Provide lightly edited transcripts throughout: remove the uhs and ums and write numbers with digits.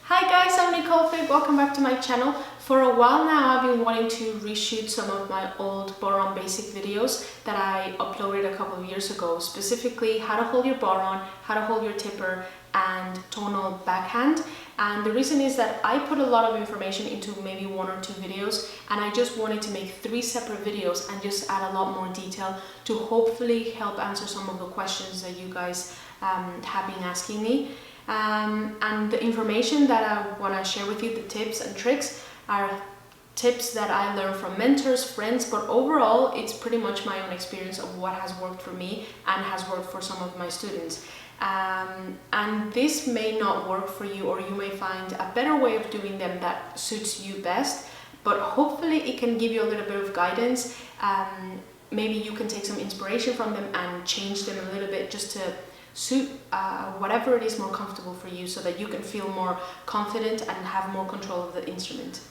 Hi guys, I'm Nicolle. Welcome back to my channel. For a while now I've been wanting to reshoot some of my old Bodhrán basic videos that I uploaded a couple of years ago, specifically how to hold your Bodhrán, how to hold your tipper and tonal backhand. And the reason is that I put a lot of information into maybe 1 or 2 videos, and I just wanted to make 3 separate videos and just add a lot more detail to hopefully help answer some of the questions that you guys have been asking me. And the information that I want to share with you, the tips and tricks, are tips that I learned from mentors, friends, but overall it's pretty much my own experience of what has worked for me and has worked for some of my students. And this may not work for you, or you may find a better way of doing them that suits you best, but hopefully it can give you a little bit of guidance. Maybe you can take some inspiration from them and change them a little bit just to suit whatever it is more comfortable for you, so that you can feel more confident and have more control of the instrument.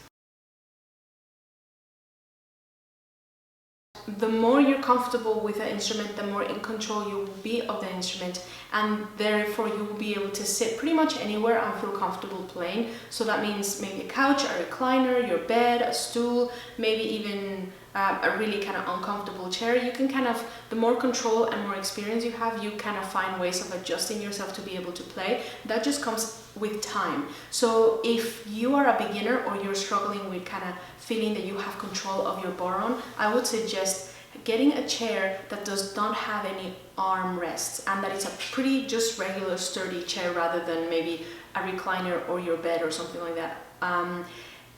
The more you're comfortable with the instrument, the more in control you will be of the instrument, and therefore you will be able to sit pretty much anywhere and feel comfortable playing. So that means maybe a couch, a recliner, your bed, a stool, maybe even a really kind of uncomfortable chair. You can kind of, the more control and more experience you have, you kind of find ways of adjusting yourself to be able to play. That just comes with time. So if you are a beginner or you're struggling with kind of feeling that you have control of your Bodhrán, I would suggest getting a chair that does not have any arm rests, and that it's a pretty just regular sturdy chair rather than maybe a recliner or your bed or something like that.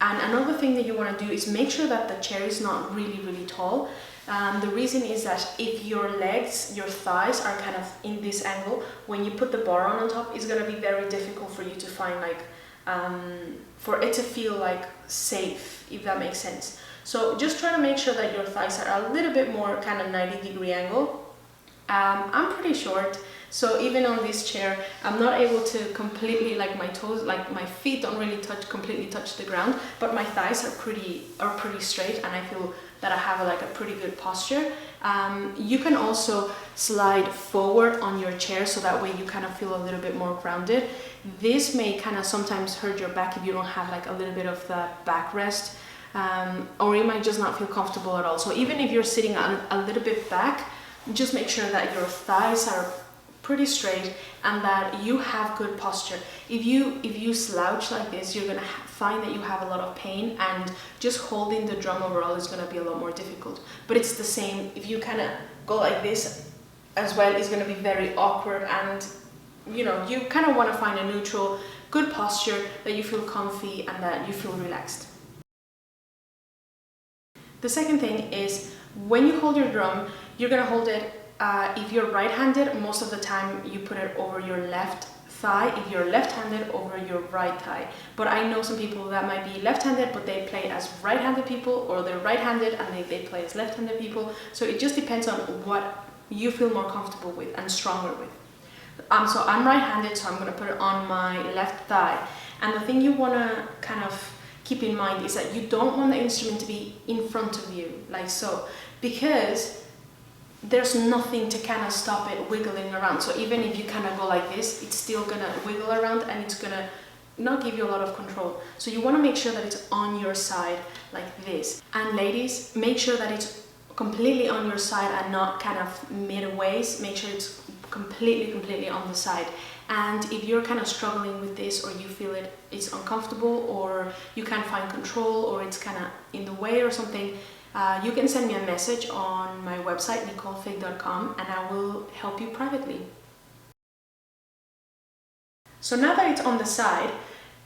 And another thing that you want to do is make sure that the chair is not really tall. The reason is that if your legs, your thighs are kind of in this angle, when you put the Bodhrán on top, it's going to be very difficult for you to find, like, for it to feel like safe, if that makes sense. So just try to make sure that your thighs are a little bit more kind of 90-degree angle. I'm pretty short, so even on this chair I'm not able to completely, like, my toes, like my feet don't really completely touch the ground, but my thighs are pretty straight, and I feel that I have like a pretty good posture. You can also slide forward on your chair, so that way you kind of feel a little bit more grounded. This may kind of sometimes hurt your back if you don't have like a little bit of the backrest, or you might just not feel comfortable at all. So even if you're sitting a little bit back, just make sure that your thighs are pretty straight and that you have good posture. If you slouch like this, you're gonna find that you have a lot of pain, and just holding the drum overall is gonna be a lot more difficult. But it's the same if you kind of go like this as well. It's gonna be very awkward, and you know, you kind of want to find a neutral, good posture that you feel comfy and that you feel relaxed. The second thing is, when you hold your drum, you're gonna hold it, if you're right-handed, most of the time you put it over your left thigh. If you're left-handed, over your right thigh. But I know some people that might be left-handed but they play as right-handed people, or they're right-handed and they play as left-handed people. So it just depends on what you feel more comfortable with and stronger with. So I'm right-handed, so I'm gonna put it on my left thigh. And the thing you wanna kind of keep in mind is that you don't want the instrument to be in front of you, like so, because there's nothing to kind of stop it wiggling around. So even if you kind of go like this, it's still gonna wiggle around and it's gonna not give you a lot of control. So you want to make sure that it's on your side like this. And ladies, make sure that it's completely on your side and not kind of midways. Make sure it's completely on the side. And if you're kind of struggling with this, or you feel it's uncomfortable, or you can't find control, or it's kind of in the way or something, you can send me a message on my website, nicollefig.com, and I will help you privately. So now that it's on the side,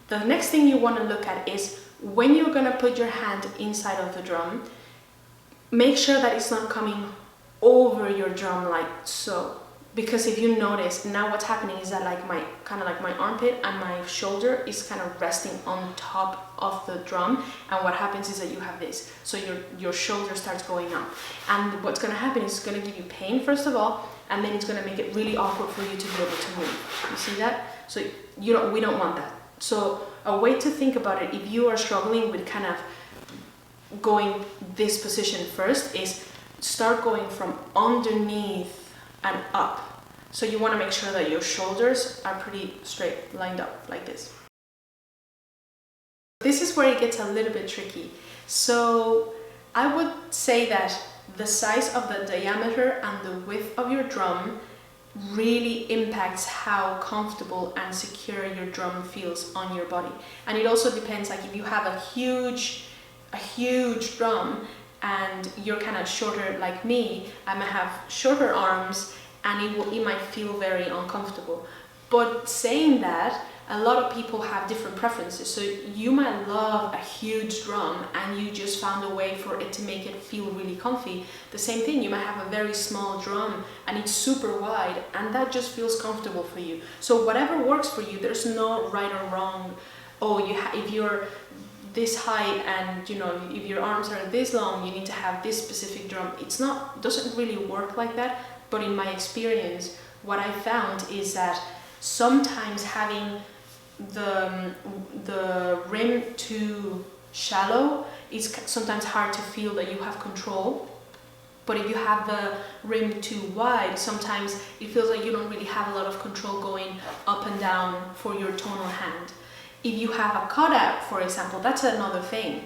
the next thing you want to look at is, when you're going to put your hand inside of the drum, make sure that it's not coming over your drum like so. Because if you notice, now what's happening is that like my armpit and my shoulder is kind of resting on top of the drum, and what happens is that you have this. So your shoulder starts going up, and what's going to happen is it's going to give you pain first of all, and then it's going to make it really awkward for you to be able to move. You see that? So we don't want that. So a way to think about it, if you are struggling with kind of going this position first, is start going from underneath and up. So you want to make sure that your shoulders are pretty straight, lined up like this. gets a little bit tricky. So I would say that the size of the diameter and the width of your drum really impacts how comfortable and secure your drum feels on your body. And it also depends, like if you have a huge drum and you're kind of shorter like me, I might have shorter arms and it might feel very uncomfortable. But saying that, a lot of people have different preferences. So you might love a huge drum and you just found a way for it to make it feel really comfy. The same thing, you might have a very small drum and it's super wide and that just feels comfortable for you. So whatever works for you, there's no right or wrong. Oh, if you're this height and if your arms are this long, you need to have this specific drum. Doesn't really work like that. But in my experience, what I found is that sometimes having the rim too shallow is sometimes hard to feel that you have control. But if you have the rim too wide, sometimes it feels like you don't really have a lot of control going up and down for your tonal hand. If you have a cutout, for example, that's another thing.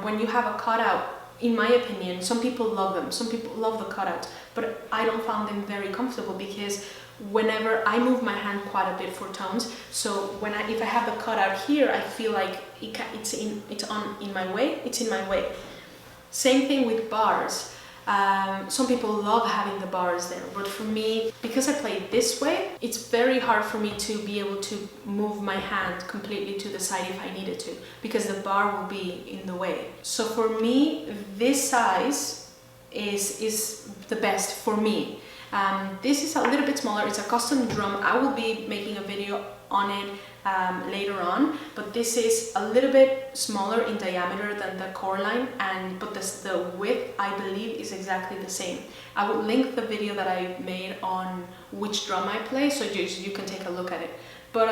When you have a cutout, in my opinion, some people love them. Some people love the cutout, but I don't find them very comfortable because whenever I move my hand quite a bit for tones, so if I have the cutout here, I feel like it's in my way. Same thing with bars. Some people love having the bars there, but for me, because I play this way, it's very hard for me to be able to move my hand completely to the side if I needed to, because the bar will be in the way. So for me, this size is the best for me. This is a little bit smaller. It's a custom drum. I will be making a video on it later on, but this is a little bit smaller in diameter than the core line, but the width, I believe, is exactly the same. I will link the video that I made on which drum I play, so you can take a look at it. But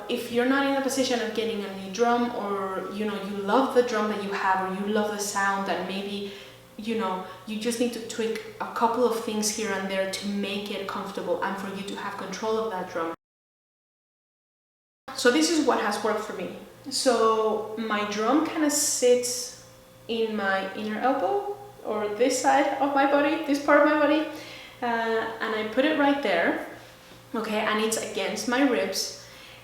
if you're not in a position of getting a new drum, or you love the drum that you have, or you love the sound, and maybe you just need to tweak a couple of things here and there to make it comfortable and for you to have control of that drum. So this is what has worked for me. So my drum kind of sits in my inner elbow, or this side of my body, this part of my body, and I put it right there, okay, and it's against my ribs.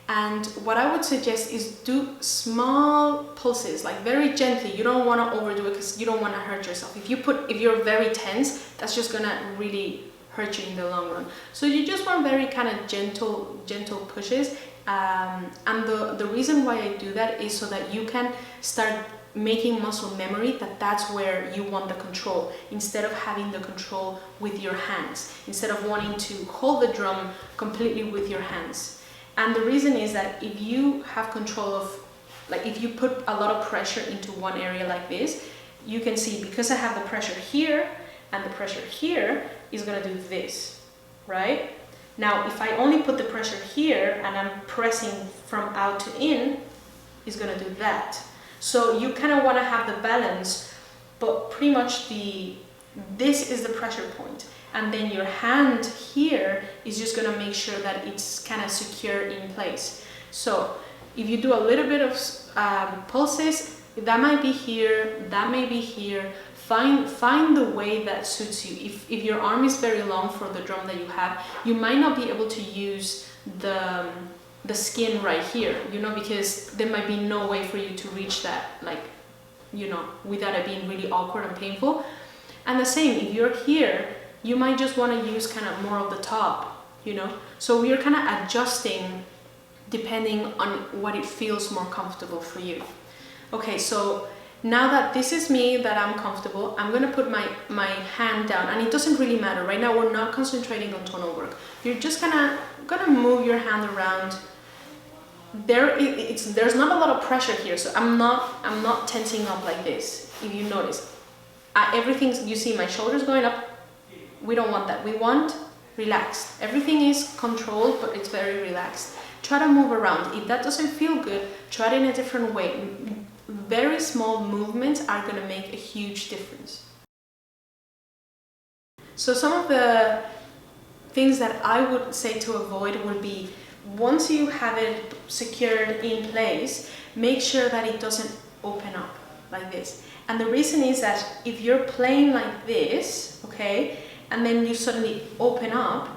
And what I would suggest is do small pulses, like very gently. You don't want to overdo it because you don't want to hurt yourself. If you're very tense, that's just gonna really hurt you in the long run. So you just want very kind of gentle pushes. And the reason why I do that is so that you can start making muscle memory that's where you want the control, instead of having the control with your hands, instead of wanting to hold the drum completely with your hands. And the reason is that if you have control of, like if you put a lot of pressure into one area like this, you can see, because I have the pressure here and the pressure here, is gonna do this, right? Now, if I only put the pressure here and I'm pressing from out to in, it's gonna do that. So you kind of want to have the balance, but pretty much this is the pressure point. And then your hand here is just gonna make sure that it's kind of secure in place. So if you do a little bit of pulses, that might be here, that may be here. Find the way that suits you. If your arm is very long for the drum that you have, you might not be able to use the skin right here, because there might be no way for you to reach that, without it being really awkward and painful. And the same, if you're here, you might just want to use kind of more of the top, So we're kind of adjusting depending on what it feels more comfortable for you. Okay, so now that this is me, that I'm comfortable, I'm going to put my hand down, and it doesn't really matter. Right now we're not concentrating on tonal work. You're just gonna move your hand around. There's not a lot of pressure here, so I'm not tensing up like this. If you notice, everything, you see my shoulders going up. We don't want that. We want relaxed. Everything is controlled, but it's very relaxed. Try to move around. If that doesn't feel good, try it in a different way. Very small movements are going to make a huge difference. So some of the things that I would say to avoid would be once you have it secured in place, make sure that it doesn't open up like this. And the reason is that if you're playing like this, okay, and then you suddenly open up,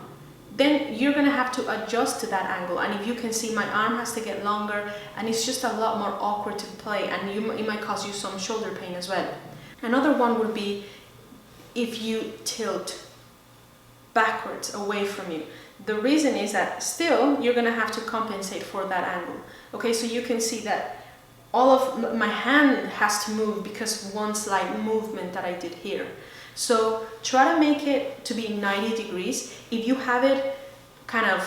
then you're gonna have to adjust to that angle. And if you can see, my arm has to get longer, and it's just a lot more awkward to play, and it might cause you some shoulder pain as well. Another one would be if you tilt backwards away from you. The reason is that still you're gonna have to compensate for that angle. Okay, so you can see that all of my hand has to move because of one slight movement that I did here. So try to make it to be 90 degrees. If you have it kind of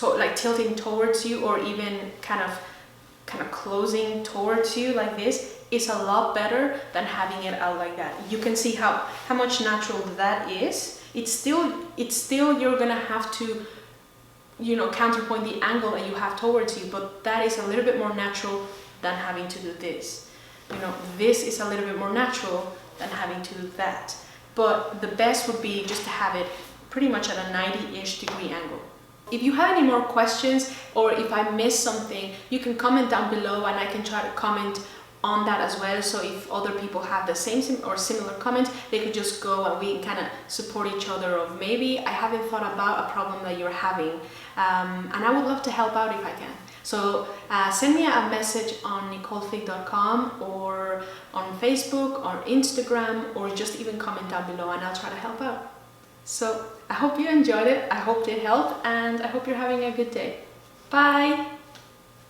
like tilting towards you, or even kind of closing towards you like this, it's a lot better than having it out like that. You can see how much natural that is. It's still you're gonna have to, you know, counterpoint the angle that you have towards you, but that is a little bit more natural than having to do this. You know, this is a little bit more natural than having to do that. But the best would be just to have it pretty much at a 90-ish degree angle. If you have any more questions, or if I missed something, you can comment down below and I can try to comment on that as well. So if other people have the same or similar comment, they could just go and we can kind of support each other of maybe I haven't thought about a problem that you're having, and I would love to help out if I can. So send me a message on nicollefig.com or on Facebook or Instagram, or just even comment down below and I'll try to help out. So I hope you enjoyed it, I hope it helped, and I hope you're having a good day. Bye!